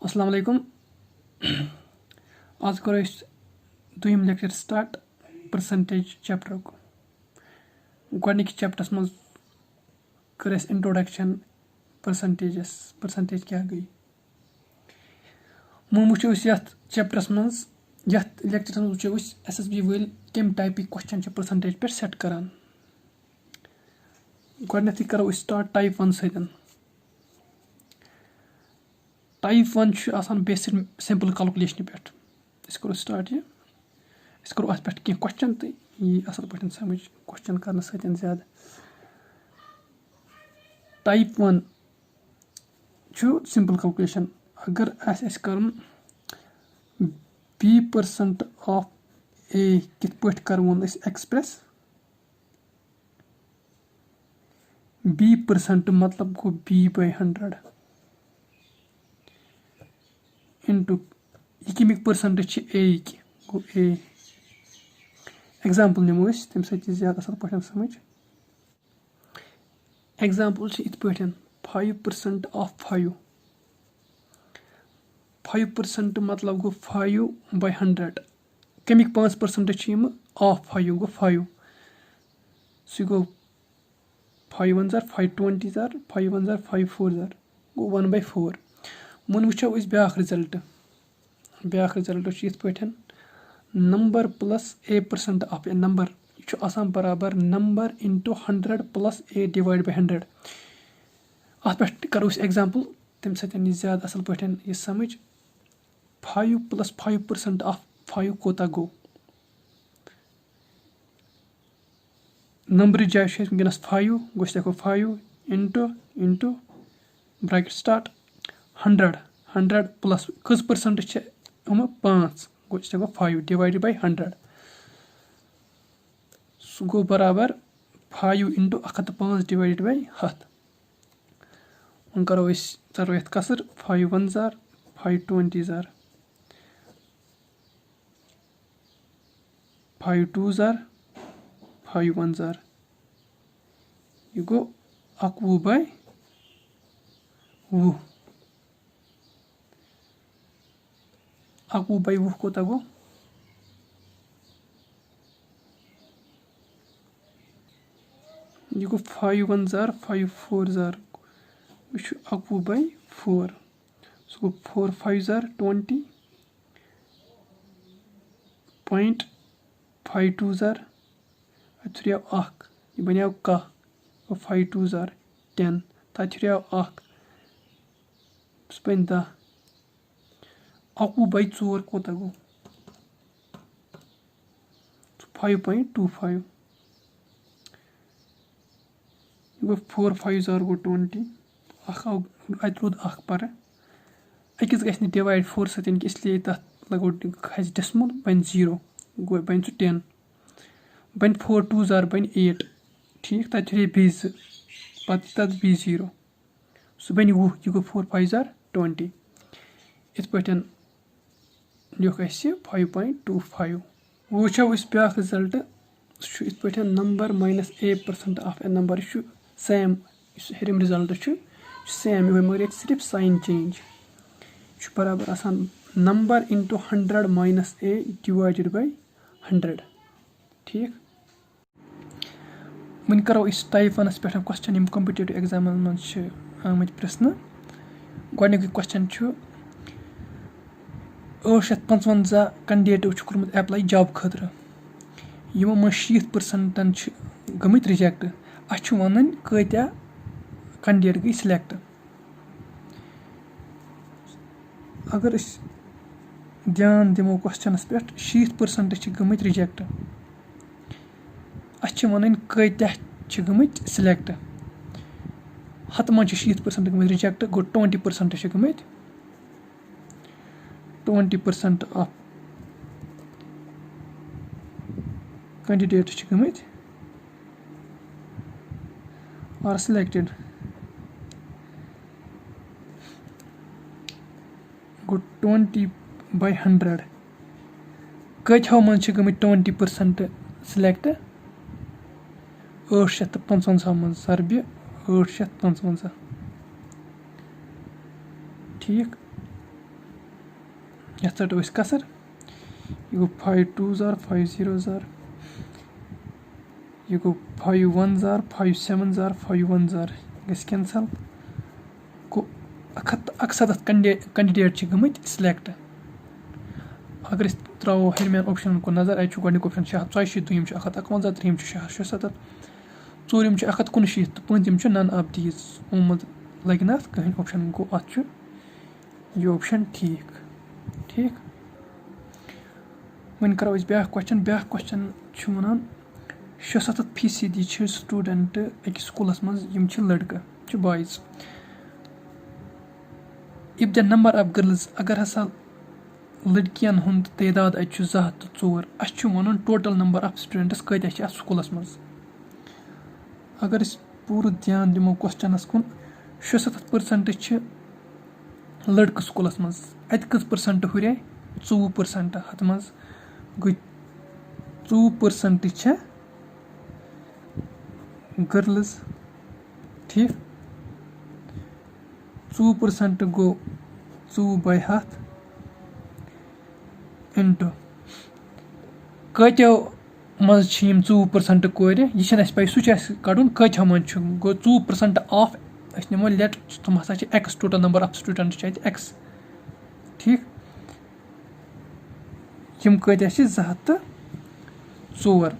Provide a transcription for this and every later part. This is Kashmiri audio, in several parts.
अस्सलाम वालेकुम आज करो दुयम लेक्चर स्टार्ट परसेंटेज चैप्टर को गोडनिक चैप्टरस मज कर इंट्रोडक्शन परसेंटेज क्या गई वो वो चैप्टरस मज लेक्चरस मज वो SSB वल कम टाइपिक क्वेश्चन परसेंटेज पे सेट करान गोडनेथी करो स्टार्ट टाइप 1 सतन टाइप 1 बेसिक सिंपल कैलकुलेशन पे करो स्टार्ट ये करो अत पे क्वेश्चन तो यी असल पे समझ क्वेश्चन करने सतन ज्यादा टाइप 1 सिंपल कैलकुलेशन अगर कर B% ऑफ A कित पे कर एक्सप्रेस B% मतलब गो B/100 इंटू यह कमिक परसेंटेज A गो A एग्जाम्पल निमो तम ज्यादा असल पे समझ एग्जाम्पल इत पे 5% ऑफ 5% मतलब गो 5/100 कमिक 5% ऑफ 5 गो 5 सह गो 5 1 जार 5 20 जार 5 1 जार 5 4 जार गो 1/4 वो वो ब्या रिजल्ट इत पे number plus A% of A number यह बराबर number into 100 plus A divide by 100 अत पे करो एग्जाम्पल तम ज्यादा असल पे यह समझ 5 + 5% ऑफ 5 कोता गो नंबर जाए वनकस 5 गो 5 इंटू ब्रैकेट स्टार्ट 100 प्लस कस परसेंट 5 गो 5 डिवाइड बाय 100 सह गो बराबर 5 इंटू 105 डिवाइड बाय 100 वो करो तरह कसर 5 1 जार 5 20 जार 5 2 जार 5 1 जार यह गो 11/20 11/20 कोता गो यह गो 5 1 जार 5 4 जार यह 11/4 सह गो 4 5 जार 20 0.52 जार अत यह बनो 5 2 जार 10 तथ 10 11/4 कोता गो 5.25 गो 4 5 जार गो 20 अत रूद पर अकिस गि डिवाइड 4 सतन इसलिए तथ लगो खस डेसिमल बन 0 गो बन 10 बन 4 2 जार बन 8 ठीक तथ B2 पत तथ B0 सह बन 20 यह गो 4 5 जार 20 इत पे लिख 5.25 वो ब्या रिजल्ट सह इत पे number minus A% of A number same हेरम रिजल्ट सेम ये मगर सिर्फ साइन चेंज बराबर number into 100 minus A divided by 100 ठीक वन करो टाइप 1 पे क्वेश्चन कॉम्पिटिटिव एग्जाम मज आमत प्रश्न गोडनिक क्वेश्चन 855 कैंडिडेटो कोर्मुत एप्लाई जॉब खतर यमो मज 60% गमत रिजेक्ट अ वन कत्या कैंडिडेट गई सिलेक्ट अगर ध्यान दिमो क्वेश्चनस पे 60% गमत रिजेक्ट अ वन कत्या गमत सिलेक्ट 100 मज 60% गमत रिजेक्ट गो 20% गमत 20% ऑफ कैंडिडेट गमत आर सिलेक्टेड गो 20/100 कत्यो मज गमत 20% सिलेक्ट 855 मज सरबि 855 ठीक یَتھ ژَٹو أسۍ کَسر یہِ گوٚو 5 2s are 5 0s are یہِ گوٚو 5 1s are 5 7s are 5 1s are گژھِ کٮ۪نسَل گوٚو 171 کَنڈِڈیٹ چھِ گٔمٕتۍ سِلٮ۪کٹ اگر أسۍ ترٛاوو ہیٚرمٮ۪ن اوپشَنَن کُن نظر اَتہِ چھُ گۄڈٕنیُک اوپشَن 642 دوٚیِم چھُ 151 ترٛیٚیِم چھُ 667 ژوٗرِم چھُ 169 تہٕ پوٗنٛژِم چھُ نَن آف دیٖز آمُت لَگہِ نہٕ اَتھ کٕہٕنۍ اوپشَن گوٚو اَتھ چھُ یہِ اوپشَن ٹھیٖک وۄنۍ کَرو أسۍ بیٛاکھ کوسچن چھُ وَنان 67% چھِ سٹوٗڈَنٛٹ أکِس سکوٗلَس منٛز یِم چھِ لٔڑکہٕ چھِ boys if the number of girls اگر ہسا لٔڑکِیَن ہُنٛد تعداد اَتہِ چھُ 2 ہَتھ تہٕ 4 اَسہِ چھُ وَنُن ٹوٹَل نمبر آف سٹوٗڈَنٛٹٕس کۭتیاہ چھِ اَتھ سکوٗلَس منٛز اگر أسۍ پوٗرٕ دھیان دِمو کوسچَنَس کُن 67% چھِ لٔڑکہٕ سکوٗلَس منٛز اَتہِ کٔژ پٔرسَنٛٹ ہُرے 24% اَتھ منٛز گٔے 24% چھےٚ گٔرلٕز ٹھیٖک 24% گوٚو 2/100 اِنٹُو کۭتیو منٛز چھِ یِم 24% کورِ یہِ چھِنہٕ اَسہِ پَے سُہ چھُ اَسہِ کَڑُن کۭتیو منٛز چھُ گوٚو 2% آف أسۍ نِمو لیٹ تِم ہَسا چھِ X total number of student چھِ اَتہِ ایٚکٕس ٹھیٖک یِم کۭتیاہ چھِ 204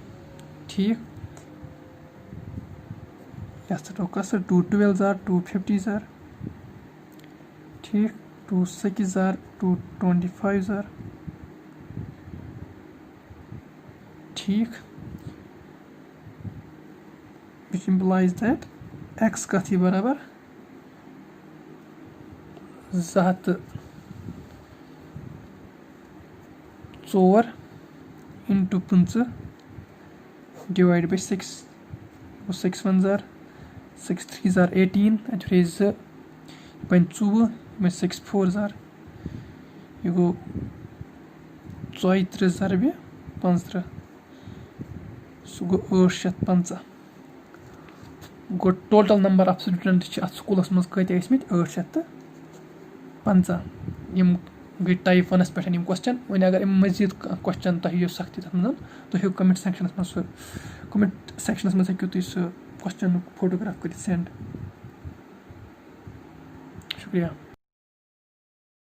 ٹھیٖک یَتھ ژَٹو کَسر 2 12s are 2 50s are ٹھیٖک 2 6s are 2 25s are ٹھیٖک which implies that x کَتھ یی برابر 204 into 15 divided by 6 6 1s are 6 3s are 18 اَتہِ ہُرے 2 یہِ بَنہِ 24 یہِ 6 4s are یہِ گوٚو 34 ضربہِ 35 سُہ گوٚو 850 گوٚو ٹوٹَل نمبر آف سٹوٗڈَنٛٹ چھِ اَتھ سکوٗلَس منٛز کۭتیاہ ٲسۍمٕتۍ 850 یِم گٔے ٹایپ 1 پٮ۪ٹھ یِم کوسچن وۄنۍ اگر اَمہِ مٔزیٖد کانٛہہ کوسچن تۄہہِ یِیو سختی تَتھ منٛز تُہۍ ہیٚکِو کَمٮ۪نٛٹ سٮ۪کشَنَس منٛز ہیٚکِو تُہۍ سُہ کوسچنُک فوٹوگراف کٔرِتھ سٮ۪نٛڈ شُکریہ